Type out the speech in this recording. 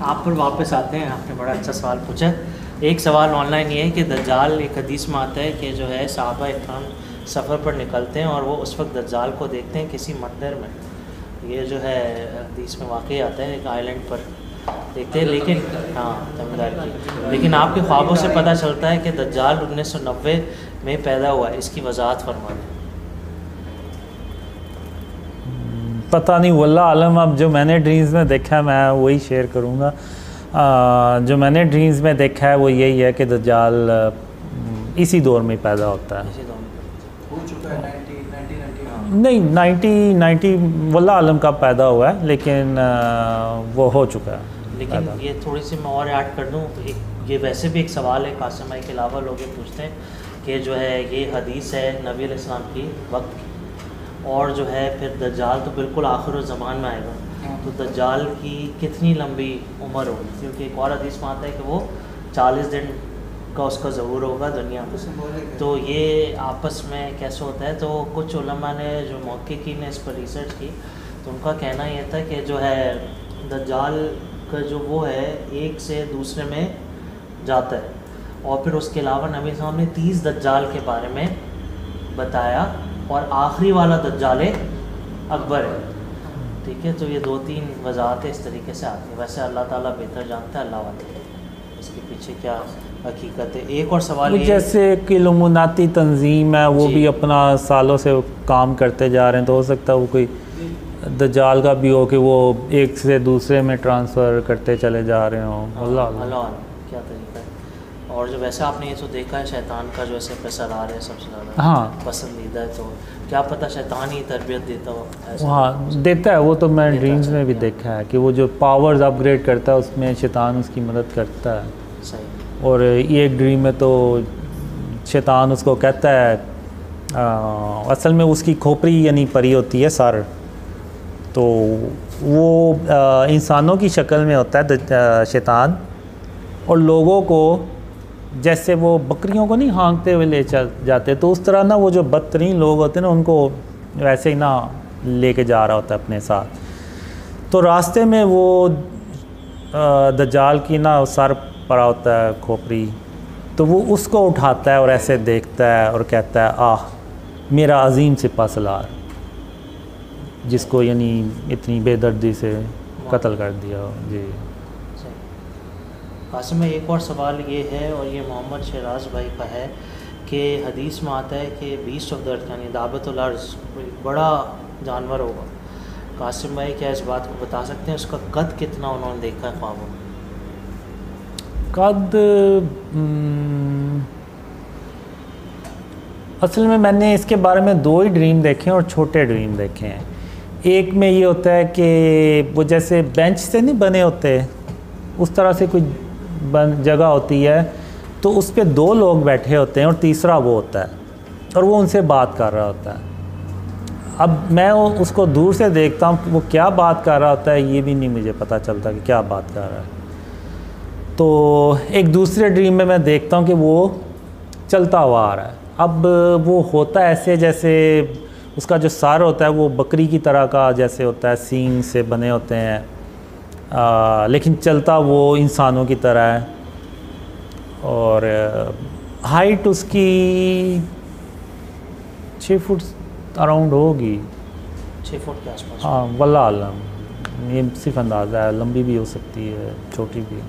आप पर वापस आते हैं। आपने बड़ा अच्छा सवाल पूछा। एक सवाल ऑनलाइन ये है कि दज्जाल, एक हदीस में आता है कि जो है सहाबा इकराम सफ़र पर निकलते हैं और वो उस वक्त दज्जाल को देखते हैं किसी मंदिर में। ये जो है हदीस में वाकई आता है, एक आइलैंड पर देखते हैं। लेकिन हाँ, तमिलनाडु की, लेकिन आपके ख्वाबों से पता चलता है कि दज्जाल 1990 में पैदा हुआ है। इसकी वजाहत फरमा दें। पता नहीं, वल्लाह आलम। अब जो मैंने ड्रीम्स में देखा है मैं वही शेयर करूँगा। जो मैंने ड्रीम्स में देखा है वो यही है कि दज्जाल इसी दौर में पैदा होता है। हो चुका है 1990 नहीं, 90 वल्लाह आलम का पैदा हुआ है, लेकिन वो हो चुका है। लेकिन ये थोड़ी सी मैं और ऐड कर दूँ, ये वैसे भी एक सवाल है कासिम भाई के अलावा लोग ये पूछते हैं कि जो है ये हदीस है नबी अलैहिस्सलाम की वक्त की, और जो है फिर दज्जाल तो बिल्कुल आखिर ज़मान में आएगा, तो दज्जाल की कितनी लंबी उम्र होगी? क्योंकि एक और हदीस में आता है कि वो 40 दिन का उसका ज़रूर होगा दुनिया में। तो ये आपस में कैसे होता है? तो कुछ उलमा ने जो मुहक्किकी ने इस पर रिसर्च की तो उनका कहना ये था कि जो है दज्जाल का जो वो है एक से दूसरे में जाता है, और फिर उसके अलावा नबी साहब ने 30 दज्जाल के बारे में बताया, और आखिरी वाला दज्जाल अकबर है। ठीक है, तो ये 2-3 वजाहतें इस तरीके से आती हैं। वैसे अल्लाह ताला बेहतर जानता है, अल्लाह वाला इसके पीछे क्या हकीकत है। एक और सवाल ये, जैसे कि इल्लुमिनाती तंजीम है वो भी अपना सालों से काम करते जा रहे हैं, तो हो सकता है वो कोई दज्जाल का भी हो कि वो एक से दूसरे में ट्रांसफ़र करते चले जा रहे हों। अल्लाह क्या तरीका है। और जो वैसे आपने ये तो देखा है शैतान का जो ऐसे पैसा आ रहा है सबसे ज़्यादा हाँ पसंदीदा है, तो क्या पता शैतान ही तरबियत देता हो ऐसा? हाँ, देता है वो तो मैं ड्रीम्स में भी देखा है कि वो जो पावर्स अपग्रेड करता है उसमें शैतान उसकी मदद करता है। सही। और ये एक ड्रीम में तो शैतान उसको कहता है, असल में उसकी खोपड़ी यानी परी होती है सर, तो वो इंसानों की शक्ल में होता है शैतान, और लोगों को जैसे वो बकरियों को नहीं हाँकते हुए ले चल जाते, तो उस तरह ना वो जो बदतरीन लोग होते हैं ना उनको वैसे ही ना लेके जा रहा होता है अपने साथ। तो रास्ते में वो दज्जाल की ना सर पड़ा होता है खोपड़ी, तो वो उसको उठाता है और ऐसे देखता है और कहता है, आह मेरा अजीम सिपा सलार, जिसको यानी इतनी बेदर्दी से कत्ल कर दिया। जी कासिम में एक और सवाल ये है, और ये मोहम्मद शहराज भाई का है कि हदीस में आता है कि बीस्ट ऑफ द अर्थ यानी दाबतुल अर्ज़ बड़ा जानवर होगा। कासिम भाई क्या इस बात को बता सकते हैं उसका कद कितना उन्होंने देखा है ख्वाबों में? कद असल में मैंने इसके बारे में 2 ही ड्रीम देखे हैं, और छोटे ड्रीम देखे हैं। एक में ये होता है कि वो जैसे बेंच से नहीं बने होते, उस तरह से कोई जगह होती है, तो उस पर 2 लोग बैठे होते हैं और तीसरा वो होता है, और वो उनसे बात कर रहा होता है। अब मैं उसको दूर से देखता हूँ कि वो क्या बात कर रहा होता है, ये भी नहीं मुझे पता चलता कि क्या बात कर रहा है। तो एक दूसरे ड्रीम में मैं देखता हूँ कि वो चलता हुआ आ रहा है। अब वो होता ऐसे जैसे उसका जो सर होता है वो बकरी की तरह का जैसे होता है, सींग से बने होते हैं, लेकिन चलता वो इंसानों की तरह है, और हाइट उसकी 6 फुट अराउंड होगी। 6 फुट के आसपास? हाँ, वल्लाह आलम, ये सिर्फ अंदाज़ा है, लंबी भी हो सकती है, छोटी भी।